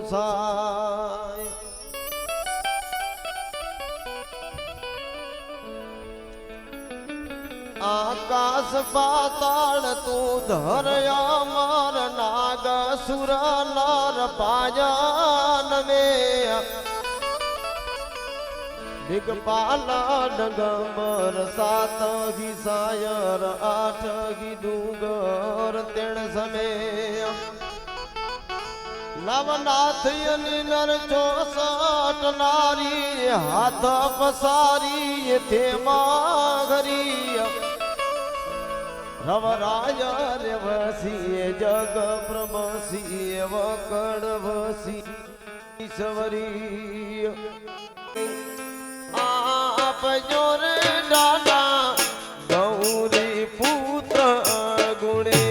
ગોસાય આકાશ પાતાળ તું ધરયા માર નાગ સુર નર પાજન મે દિગપાલ ડગમર સાત ગી સાયર આઠ ગી ડુંગર તેણ સમે નવનાથ નર 64 નારી હાથ પસારી તેમાં ઘરી રવરાય રે વસી જગ પ્રભસી વકડ વસી ઈશ્વરી આપ જોરે દાદા ગૌરી પુત્ર ગુણે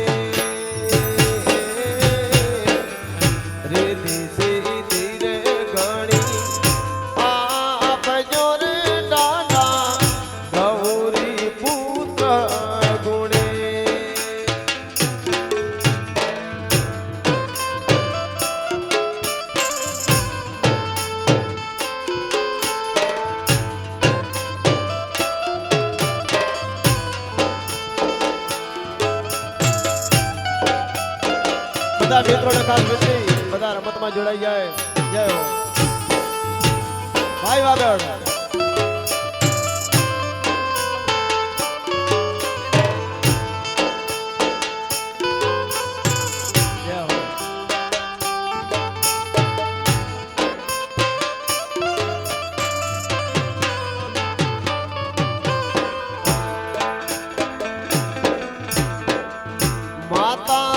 રેતી સે ધીરે ગણી આપ જોરે દાદા ગૌરી પુત્ર ગુણે બધા મિત્રોને ખાસ વિનંતી બધા રમતમાં જોડાઈ જાય જય હો ભાઈ વાદળ જય હો માતા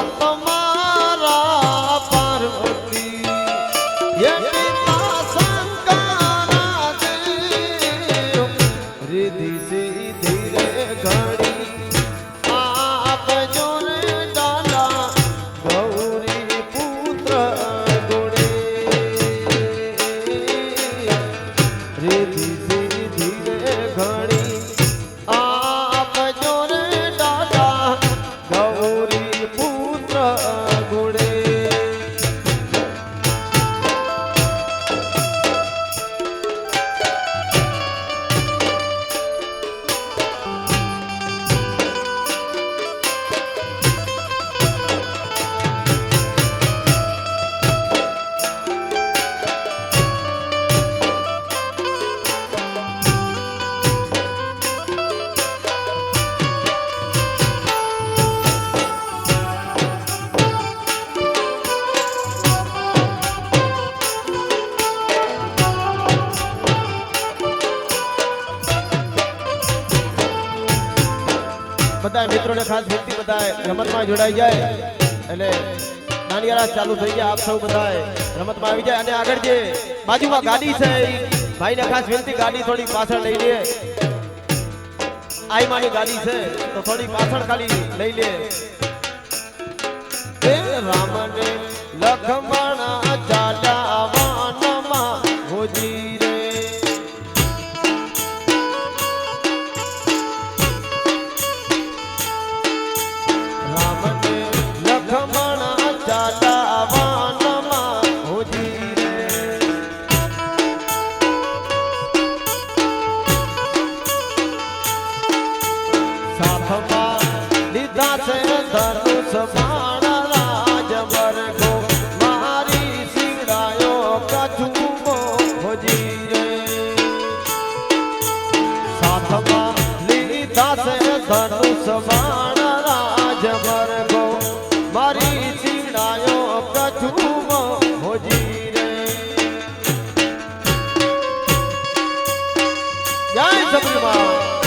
બધા મિત્રોને ખાસ વિનંતી બધા રમતમાં જોડાઈ જાય એટલે નાનિયારા ચાલુ થઈ ગયા આપ સૌ બધા રમતમાં આવી જાય અને આગળ જે બાજુમાં ગાડી છે ભાઈને ખાસ વિનંતી ગાડી થોડી પાછળ લઈ લે આઈમાની ગાડી છે તો થોડી પાછળ ખાલી લઈ લે હે રામને લખમણ ચાલ્યા વાનમાં હોજી રે ધનુષ બાણ રાજ વર્ગો મારી ચીડાયો પ્રચુમ હોજી રે જય સબરીમાં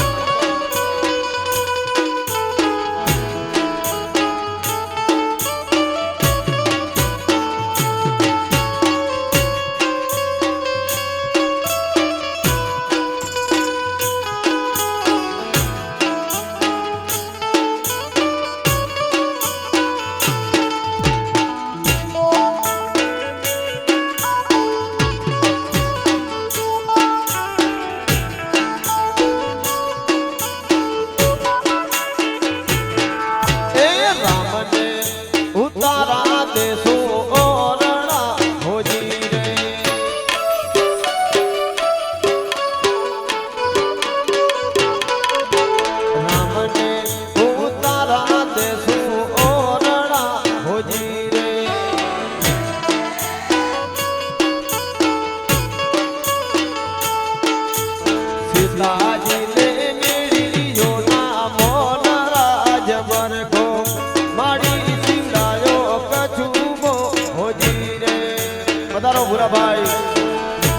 પધારો ભૂરાભાઈ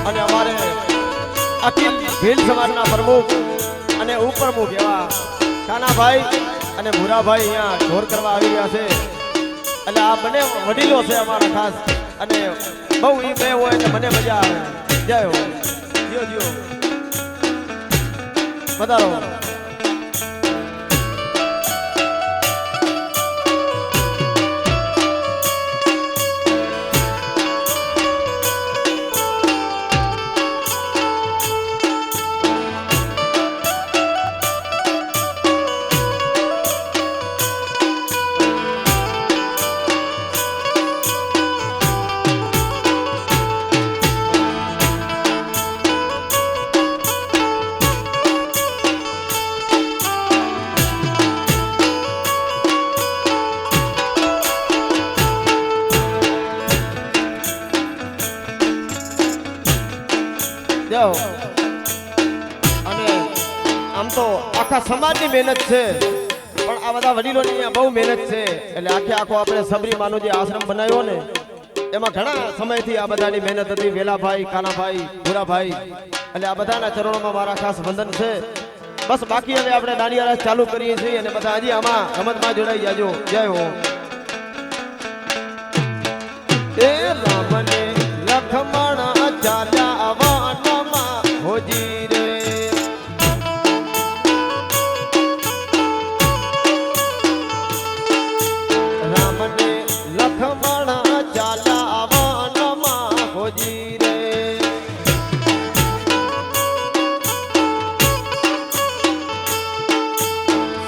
અને અમારે અખિલ ભીલ સમાજના પ્રમુખ અને ઉપપ્રમુખ એવા કાનાભાઈ અને ભૂરાભાઈ અહીંયા ઢોર કરવા આવી રહ્યા છે એટલે આ બંને વડીલો છે અમારા ખાસ અને બહુ ઈ બે હોય એટલે મને મજા આવે જય હો જીઓ જીઓ પધારો અને આમ તો આખા સમાજની મહેનત છે પણ આ બધા વડીલોની અહીંયા બહુ મહેનત છે એટલે આખો આપણે સબરીમાનો જે આશ્રમ બનાવ્યો ને એમાં ઘણા સમયથી આ બધાની મહેનત હતી વેલાભાઈ કાનાભાઈ ભૂરાભાઈ એટલે આ બધાના ચરણોમાં મારા ખાસ વંદન છે બસ બાકી હવે આપણે દાંડિયા રાસ ચાલુ કરીએ છીએ અને બધા હજી આમાં રમતમાં જોડાઈ જાજો જય હો એ રામને લખમણ ચાલ્યા વાનમાં હોજી રે રામને લખમણ ચાલ્યા વાનમાં હોજી રે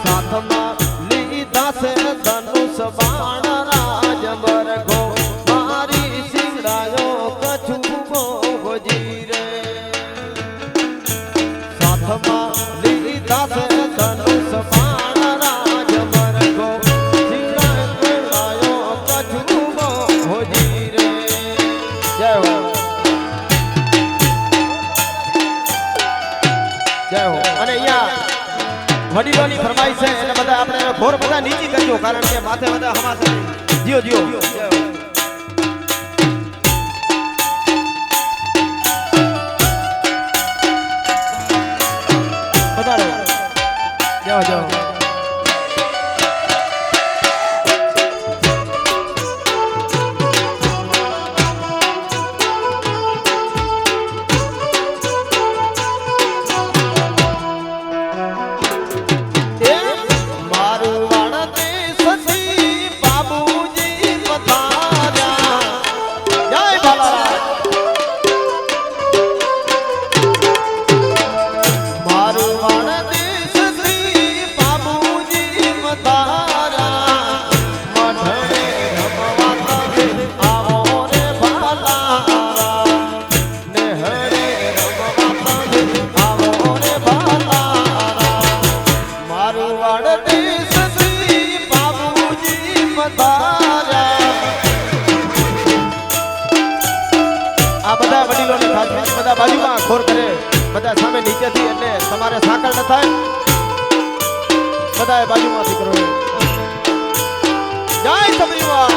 સાથમાં લીધા છે ધનુષ બાણ રાજ બરગો મારી સિંગડાયો કછુબો હોજી રે સાથમાં લીધા છે ધનુષ બાણ રાજ બરગો સિંગડાયો કછુબો હોજી રે જય હો જય હો અને અહીંયા વડીલોની ફરમાઈશ છે એટલે બધા આપણે ઘોર બધા નીચી કરજો કારણ કે માથે બધા હમાસે જીઓ જીઓ પધારો જાઓ જાઓ બધા બાજુમાં ખોર કરે બધા સામે નીચેથી એટલે તમારે સાંકળ ન થાય બધા બાજુમાંથી કરો જય સબરીવા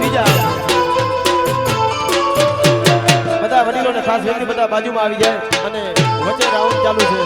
બીજા ખાસ વિનંતી બધા બાજુમાં આવી જાય અને વચ્ચે રાઉન્ડ ચાલુ છે.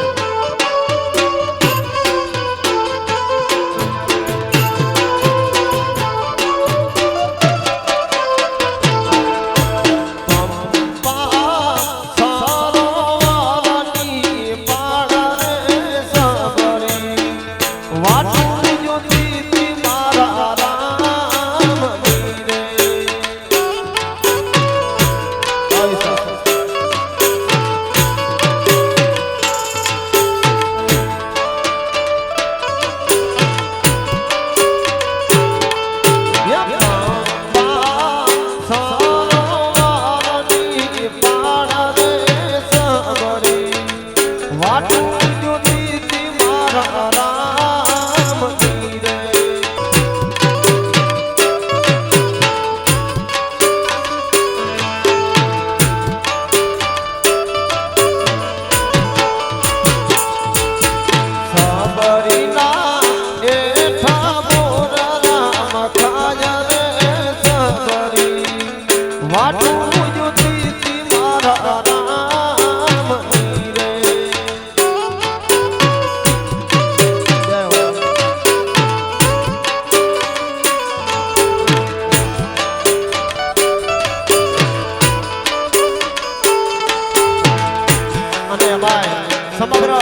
સમગ્ર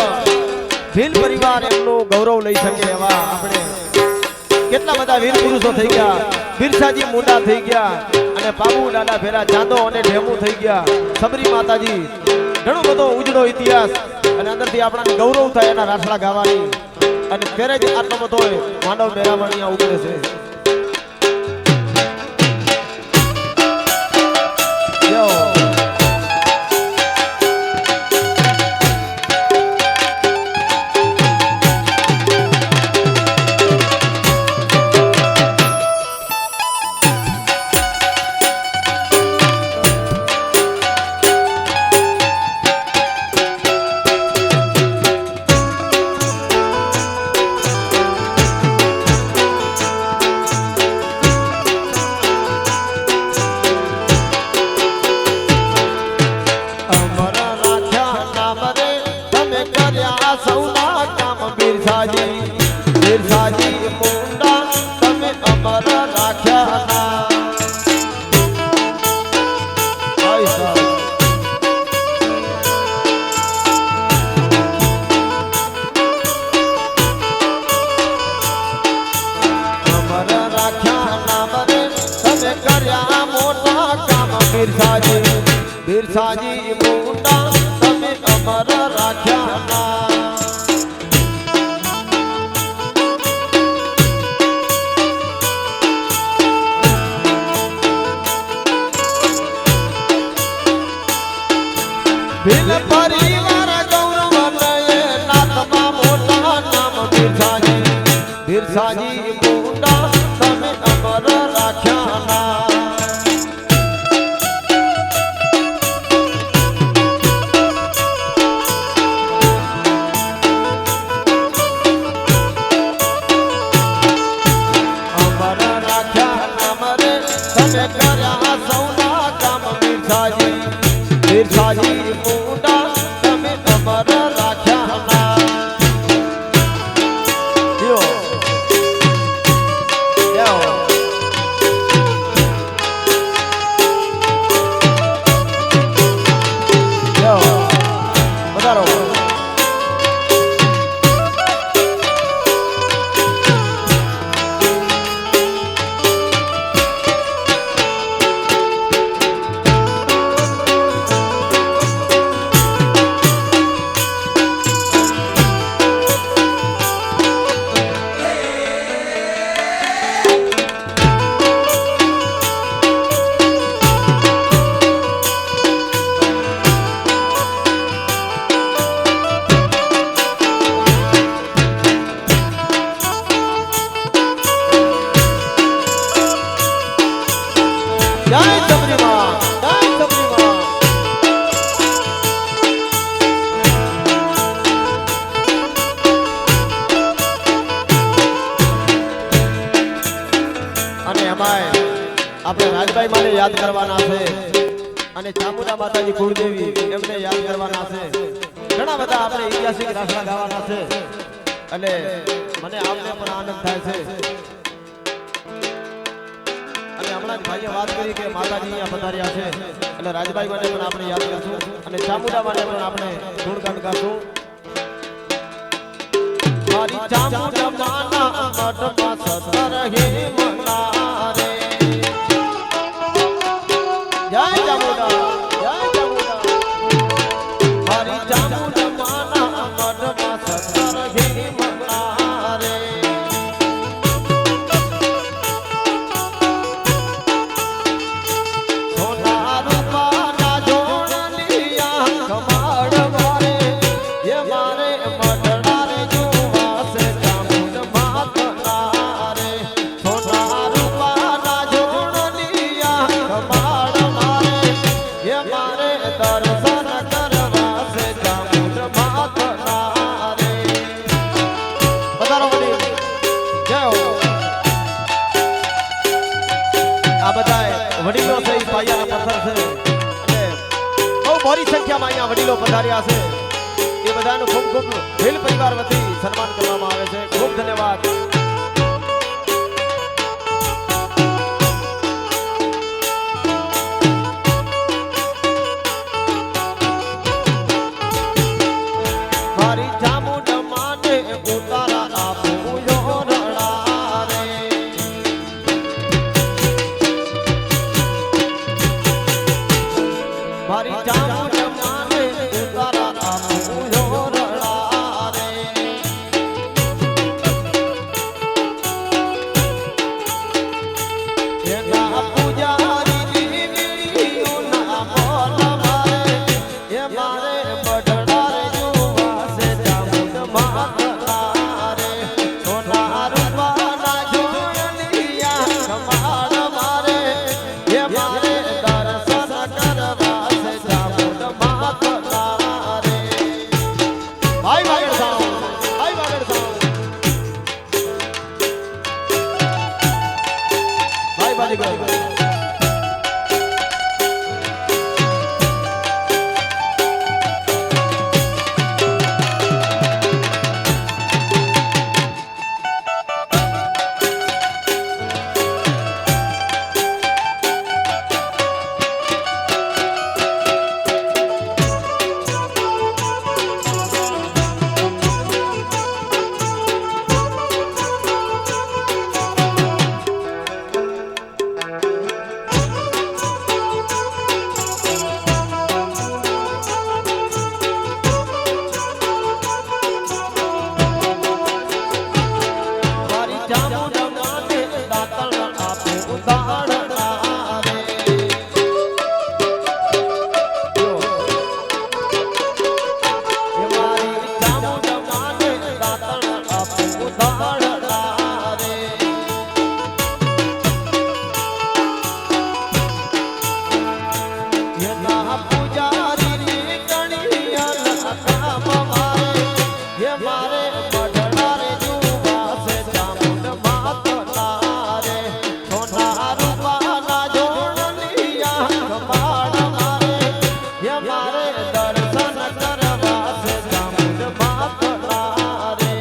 ભીલ પરિવાર એમનું ગૌરવ લઈ શકે એવા આપણે કેટલા બધા વીર પુરુષો થઈ ગયા. બિરસાજી મુંડા થઈ ગયા અને બાબુ દાદા ભેરા ચાંદો અને ઢેમુ થઈ ગયા. સબરી માતાજી ઘણો બધો ઉજળો ઇતિહાસ અને અંદરથી આપણાને ગૌરવ થાય એના રાસડા ગાવાની અને ફેરે જ આટલો બધો માનવ મેરામણીયા ઉતરે છે. બિરસાજી મુંડા તમે અમર રાખ્યા ના. અમર રાખ્યા નામ રે તમે કર્યા મોટા કામ. બિરસાજી મુંડા તમે અમર રાખ્યા ના. ભીલ પરિવાર ગૌરવ લયે નાથમાં મોટા નામ. બિરસાજી મુંડા તમે અમર રાખ્યા ના. અમર રાખ્યા નામ રે તમે કર્યા સૌના કામ. બિરસાજી મુંડા તમે અમર રાખ્યા ના. વધારો આપણે રાજભાઈ માને યાદ કરવાના છે. અને ચામુંડા માતાજી કુળદેવી એમને યાદ કરવાના છે ઘણા બધા આપણે ઐતિહાસિક દાખલા ગાવાના છે અને મને આપને પણ આનંદ થાય છે અને હમણાં જ ભાઈએ વાત કરી કે માતાજી અહીંયા પધાર્યા છે એટલે રાજભાઈ માટે પણ આપણે યાદ કરશું અને ચામુંડા માટે પણ આપણે ગુણગાન ગાશું મારી ચામુંડા માના મઠમાં સતર હે મના રે જય ચામુંડા જય ચામુંડા મારી ચામુંડા માના મઠમાં સતર હે મના રે સોના રૂપાના જોડલિયા કમાડ મારે એ મારે મઢડા રે જોવાસે ચામુંડ માતના રે સોના રૂપાના જોડલિયા કમાડ મારે એ મારે દર્શન કરવાસે ચામુંડ માતના રે પધારો વડીલ જય હો આ બધાય વડીલો છે ઈ પાયાના પથ્થર છે અને બહુ મોટી સંખ્યામાં અહીંયા વડીલો પધાર્યા છે એ બધાનું ખૂબ ખૂબ ભીલ પરિવાર વતી સન્માન કરવામાં આવે છે ખૂબ ધન્યવાદ મારી ચામુંડા માને ઉતારા આપું યો રડા રે મારી ચામુંડા માને ઉતારા આપું યો રડા રે એના પૂજારી નીલીઓ ના બોલ મારે એ મારે બઢડા રે જોવાસે ચામુંડ માતના રે સોના રૂપાના જોડલિયા કમાડ મારે એ મારે દર્શન કરવાસે ચામુંડ માતના રે ભાઈ વાગડ સાઉન્ડ ભાઈ વાગડ સાઉન્ડ ભાઈ બાજીગર મારી ચામુંડા માને દાતણ આપું દાડના રે એ મારી ચામુંડા માને દાતણ આપું દાડના રે એના પૂજારી કણિયા કામ મારે એ મારે મઢડા રે જોવાસે ચામુંડ માતના રે સોના રૂપાના જોડલિયા કમાડ મારે એ મારે દર્શન કરવાસે ચામુંડ માતના રે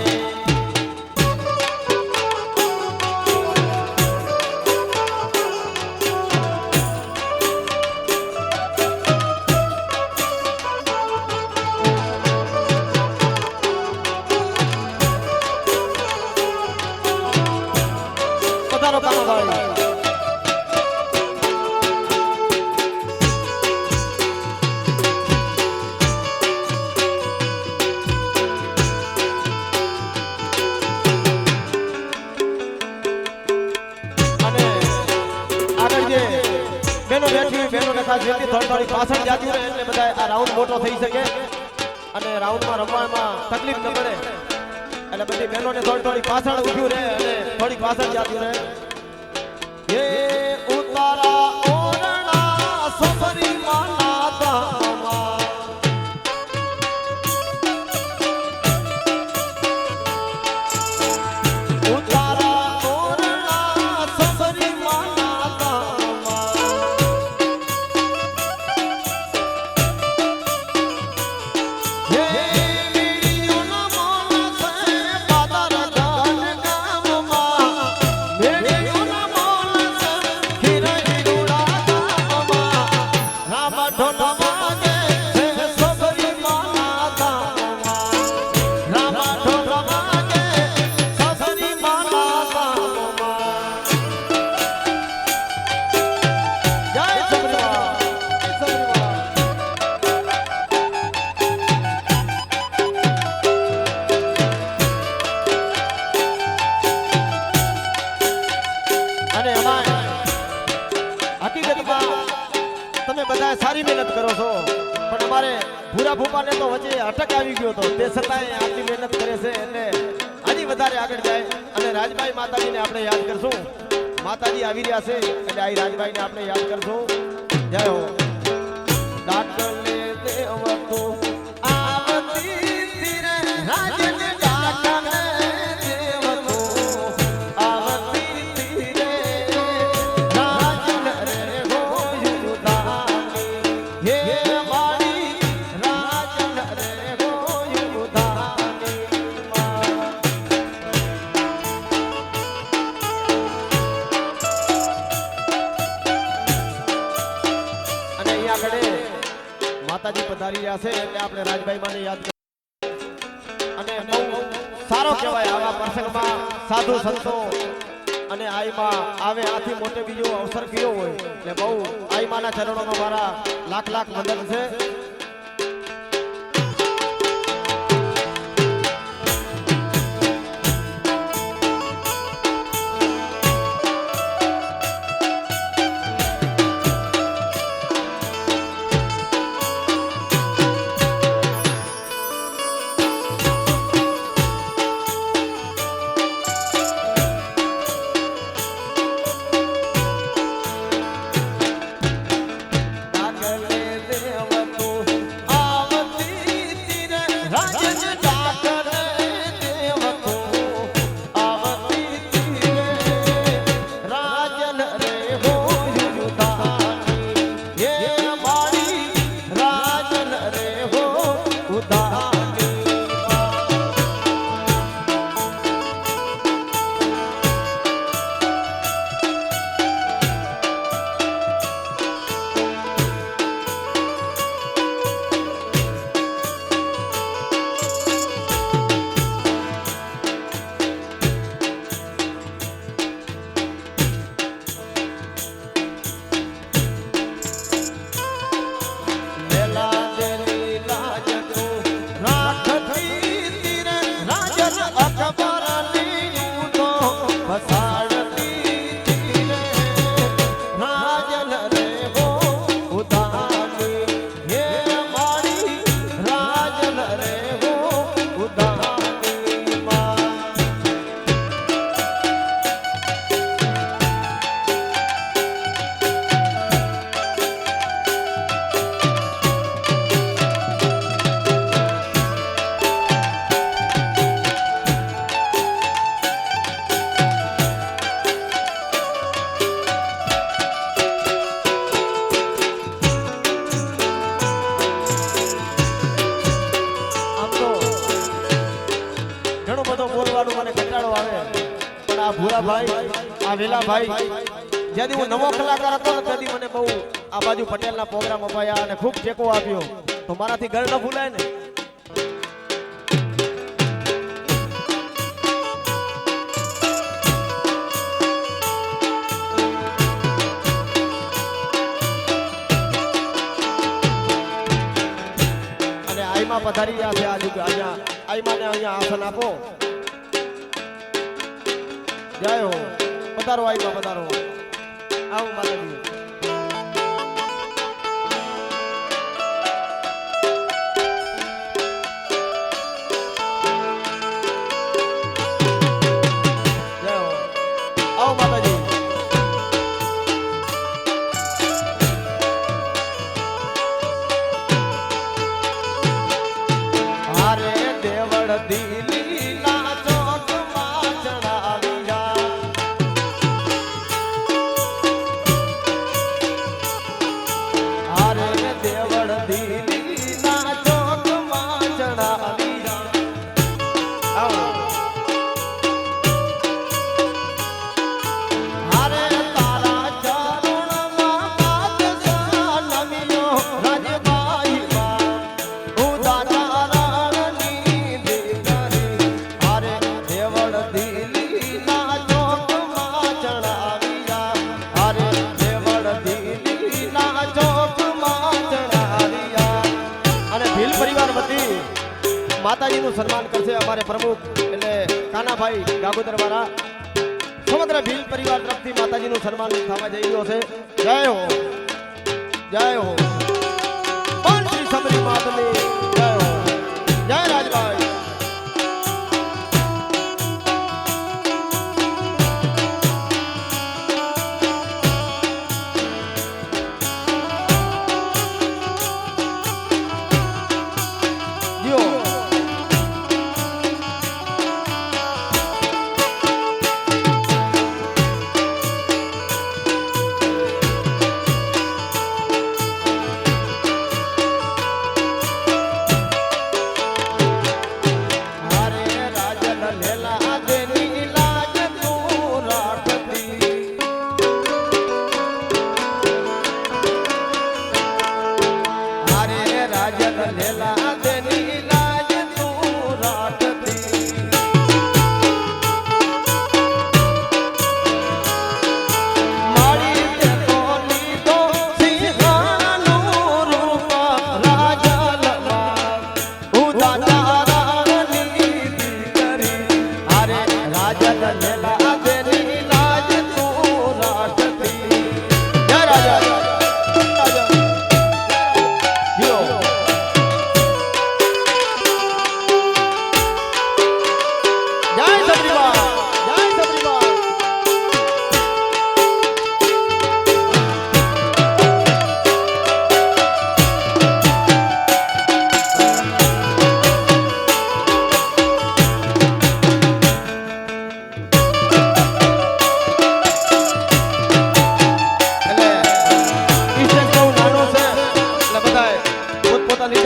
પધારો કામાભાઈ અને આગળ જે બેનો બેઠી બેનો ખાસ વ્યક્તિ થોડી પાછળ જાતી રહે એટલે બધા આ રાઉન્ડ મોટો થઈ શકે અને રાઉન્ડમાં રમવામાં તકલીફ ન પડે એટલે બધી બહેનોને થોડી પાછળ ઊભી રહે અને થોડી પાછળ જાતી રહે એ ઉતારા ઓરણા સફરી માના દામા ઉતારા ઓરણા સફરી માના દામા હકીકતમાં તમે બધા સારી મહેનત કરો છો પણ અમારે ભૂરા ભૂપાને તો વચ્ચે અટક આવી ગયો હતો તે છતાંય આટલી મહેનત કરે છે એટલે હજી વધારે આગળ જાય અને રાજભાઈ માતાજીને આપણે યાદ કરશું માતાજી આવી રહ્યા છે એટલે આ રાજભાઈને આપણે યાદ કરશું જય હો ડાકલે દેવ તો આવતી તીરે રાજન ડાકલે દેવ તો આવતી તીરે રાજન રે ગોયુ દાની હે મારી રાજન રે ગોયુ દાની અને અહીંયા આગળ માતાજી પધારી રહ્યા છે એટલે આપણે રાજભાઈ માને યાદ અને બહુ સારો કહેવાય આવા પ્રસંગમાં સાધુ સંતો અને આઈમાં આવે આથી મોટે બીજો અવસર કયો હોય એટલે બહુ આઈમાના ચરણોમાં મારા લાખ લાખ વંદન છે આ વેલાભાઈ જ્યાંથી હું નવો કલાકાર હતો ને ત્યાંથી મને બહુ આ બાજુ પટેલના પ્રોગ્રામ અપાયા અને ખૂબ ટેકો આપ્યો તો મારાથી ઘર ન ભૂલાય ને અને આઈમાં પધારી રહ્યા છે આજુ અહીંયા આઈમાને અહીંયા આસન આપો જય હો પધારો આઈમાં પધારો આવો માતાજી જય હો આવો માતાજી હારે દેવળ દિલી ના ચોકમાં ચડાવી દેવળ દિલી ના ચોકમાં ચડાવી હારે તારા ચરણમાં બાદશાહ નમિયો રાજભાઈ ઉદાચારણની દીકરી હારે દેવળ દિલી ના ચોકમાં ચડાવી હારે દેવળ દિલી ના ચોકમાં માતાજીનું સન્માન કરશે અમારે પ્રમુખ એટલે કાનાભાઈ ગાગોદર વાળા સમગ્ર ભીલ પરિવાર તરફથી માતાજીનું સન્માન થવા જઈ રહ્યો છે જય હો જય હો બોલ શ્રી સબરી માતની જય હો જય રાજભાઈ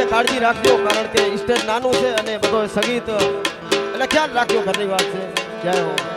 કાળજી રાખજો કારણ કે સ્ટેજ નાનું છે અને બધો સંગીત એટલે ખ્યાલ રાખજો ઘરની વાત છે જય હો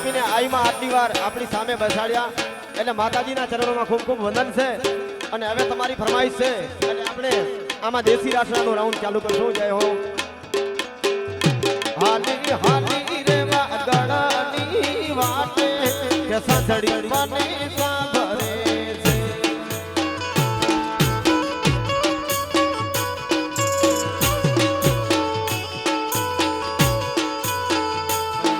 આપીને આઈમાં આટલી વાર આપણી સામે બેસાડ્યા એટલે માતાજીના ચરણોમાં ખૂબ ખૂબ વંદન છે અને હવે તમારી ફરમાઈશ છે એટલે આપણે આમાં દેશી રાસડાનું રાઉન્ડ ચાલુ કરશું. જય હો. હાલી હાલી રે વાગડાની વાટે કે સાંસળી મને સાંભળે છે.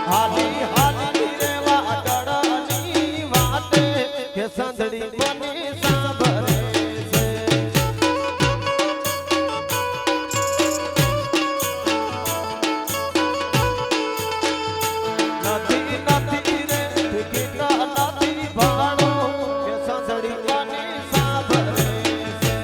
હાલી હાલી રે વાગડાની વાટે કે સાંસળી મને સાંભળે છે. નથી નથી રે ટિકિટા નથી ભાડો કે સાંસળી મને સાંભળે છે.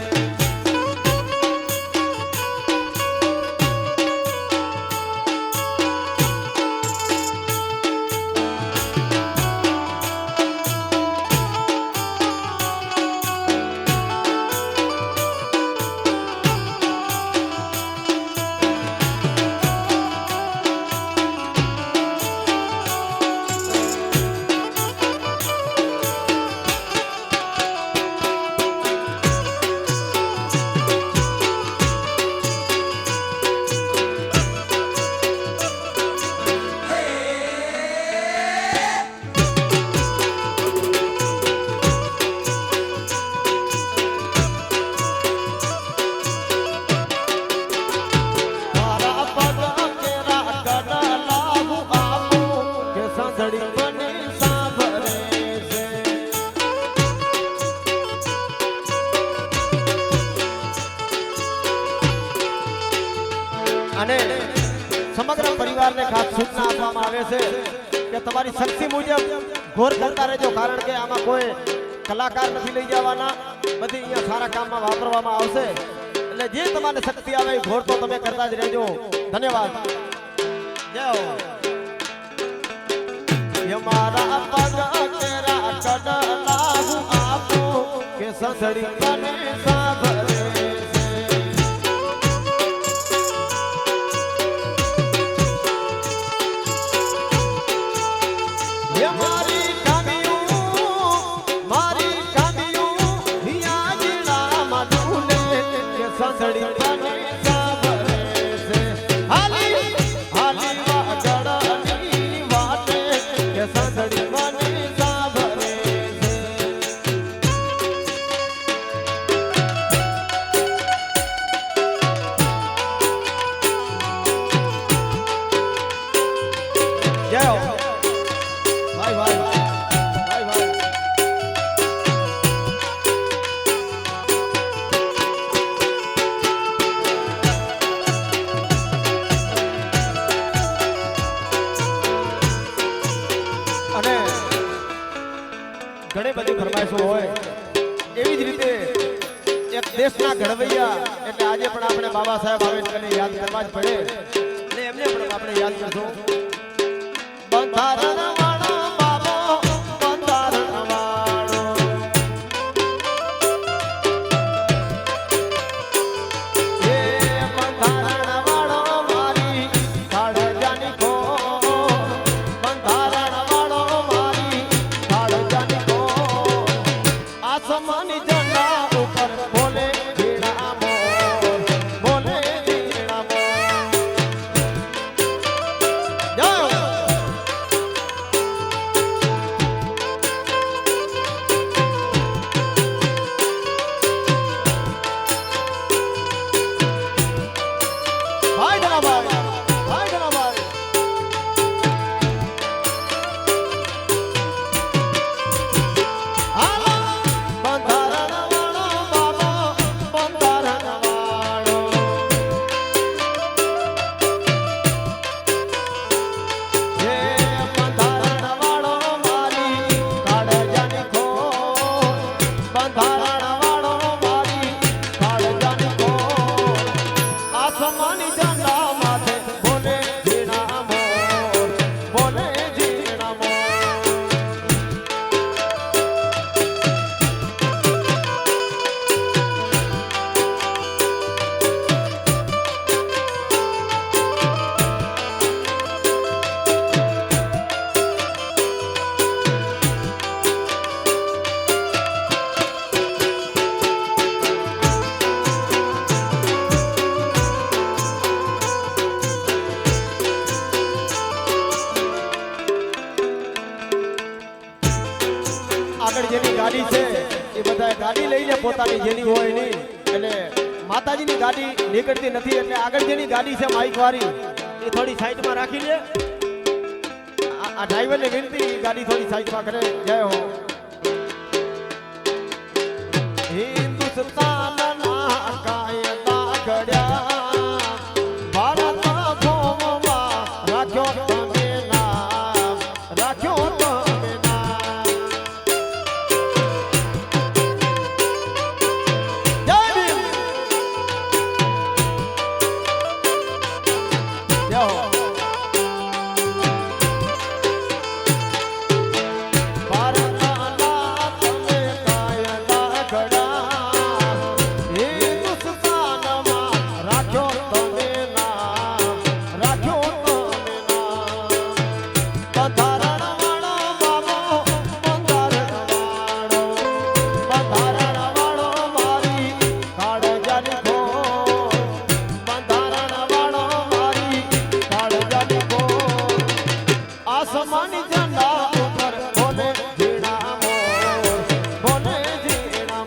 મારા પગ કેરા કડલા હું આપું કે સાંસળી મને સાંભળે છે. અને સમગ્ર પરિવારને ખાસ સૂચના આપવામાં આવે છે કે તમારી શક્તિ મુજબ ઘોર કરતા રહેજો, કારણ કે આમાં કોઈ કલાકાર નથી લઈ જવાના, બધી અહીંયા સારા કામમાં વાપરવામાં આવશે. એટલે જે તમારે શક્તિ આવે એ ઘોર તો તમે કરતા જ રહેજો. ધન્યવાદ. જય હો. મારા પગ કેરા કડલા હું આપું કે સાંસળી મને સાંભળે છે. મારી કામિયું હિયાજડા માનુને કે સાંસળી મને સાંભળે છે. હાલી હાલી વાગડાની વાટે કે સાંસળી મને સાંભળે છે. જય હો. ભાઈ ભાઈ ભાઈ ભાઈ અને ઘણી બધી ફરમાઈશો હોય એવી જ રીતે એક દેશના ઘડવૈયા એટલે આજે પણ આપણે બાબા સાહેબ આંબેડકરને યાદ કરવા જ પડે અને એમને પણ આપણે યાદ કરશું. બંધારણ વાળો બાબો બંધારણ વાળો એ બંધારણ વાળો મારી કાળજાની કો બંધારણ વાળો મારી કાળજાની કો આસમાની ઝંડા ઉપર બોલે ઝીણા મોર બોલે ઝીણા મોર. જય ગાડી લઈને પોતાની જેની હોય નહીં એટલે માતાજીની ગાડી નીકળતી નથી એટલે આગળ જેની ગાડી છે માઈક વાળી એ થોડી સાઈડમાં રાખી લે આ ડ્રાઈવરને વિનંતી ગાડી થોડી સાઈડમાં કરે જય હો હિન્દુસ્તાનના કાયદા ઘડ્યા ભારત ભૂમિમાં રાખ્યો તમે નામ રાખ્યો તમે નામ જય ભીમ જય હો આસમાની ઝંડા ઉપર બોલે ઝીણા મોર બોલે ઝીણા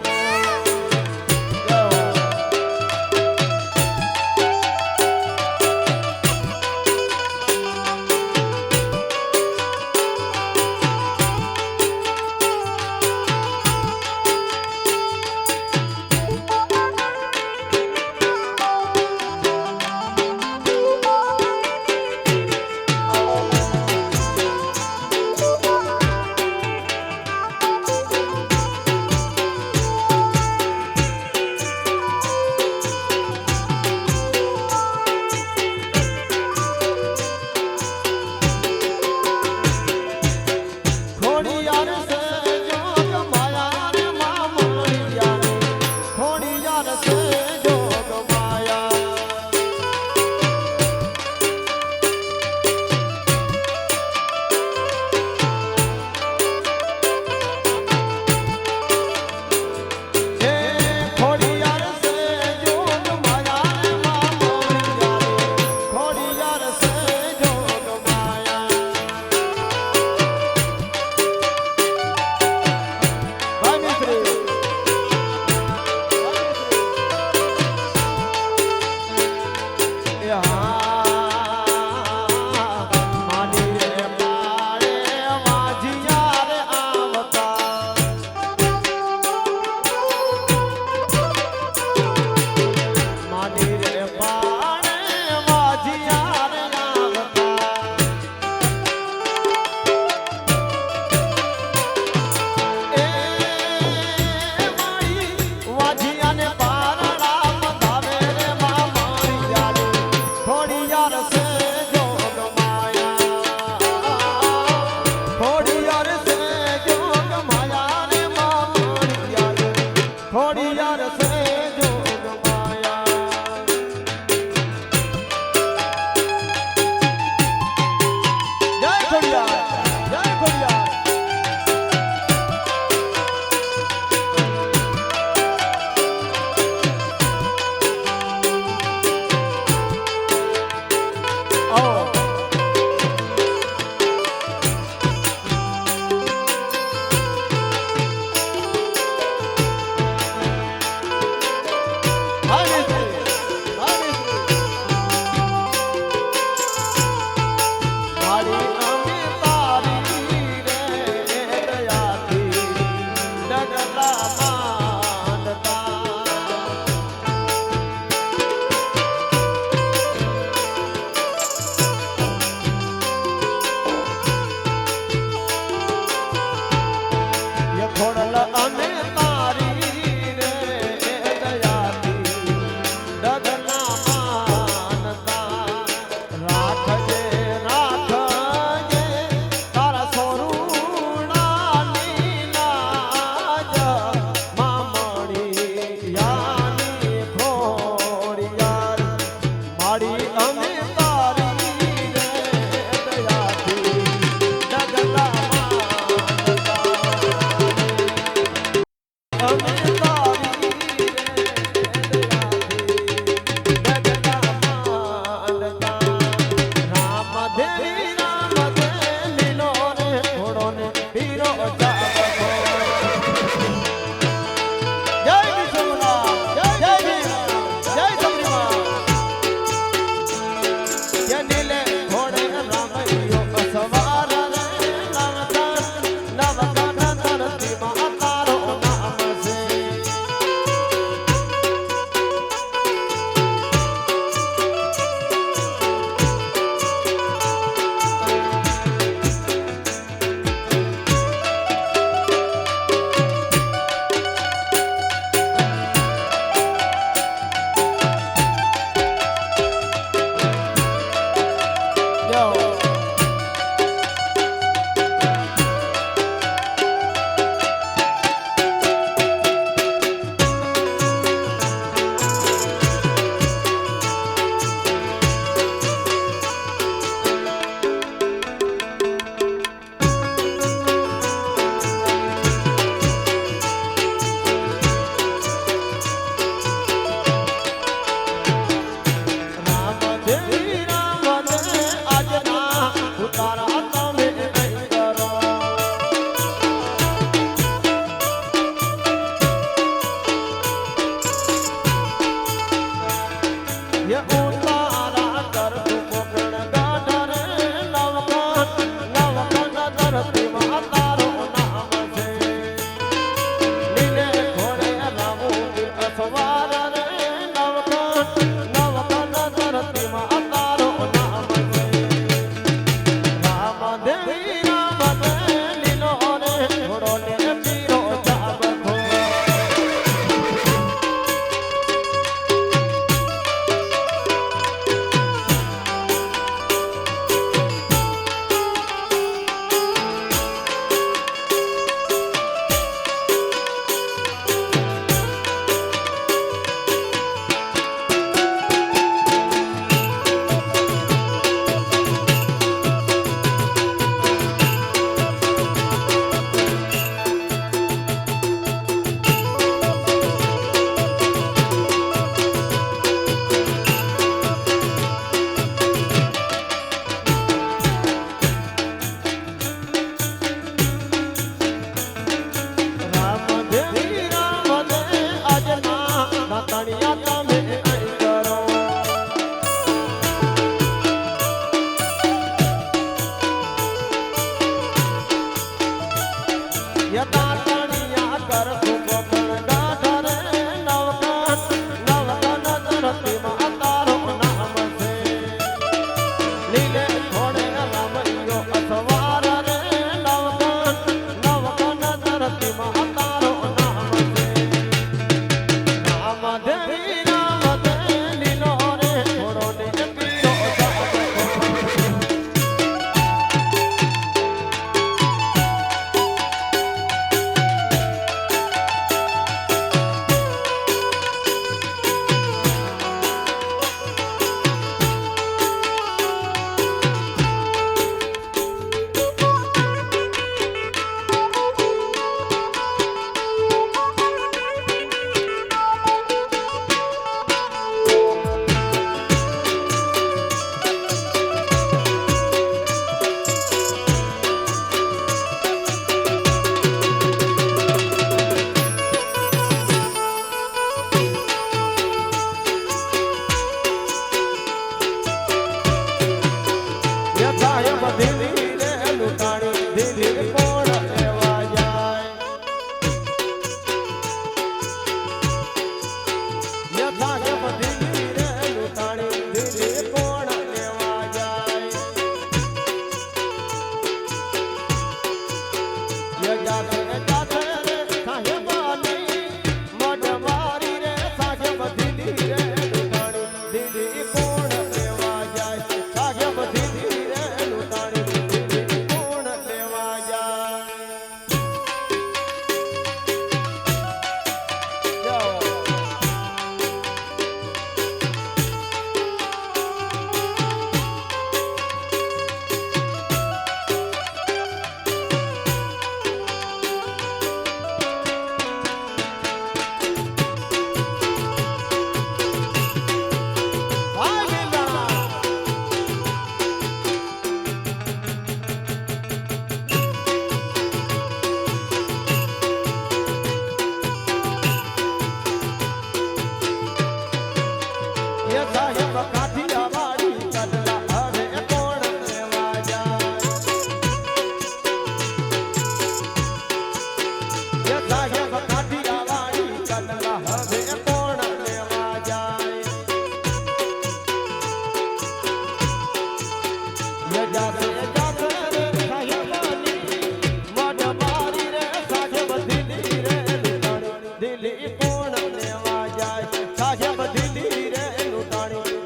ये उतारा कर तू पोकण गाडर नवकन धरती मातारो नाम से नीले घोड़े रामू असवार रे नवकन धरती मातारो नाम से राम देवी लीलो रे घोड़ो ने पीरो जाब खो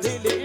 દિલી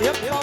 એક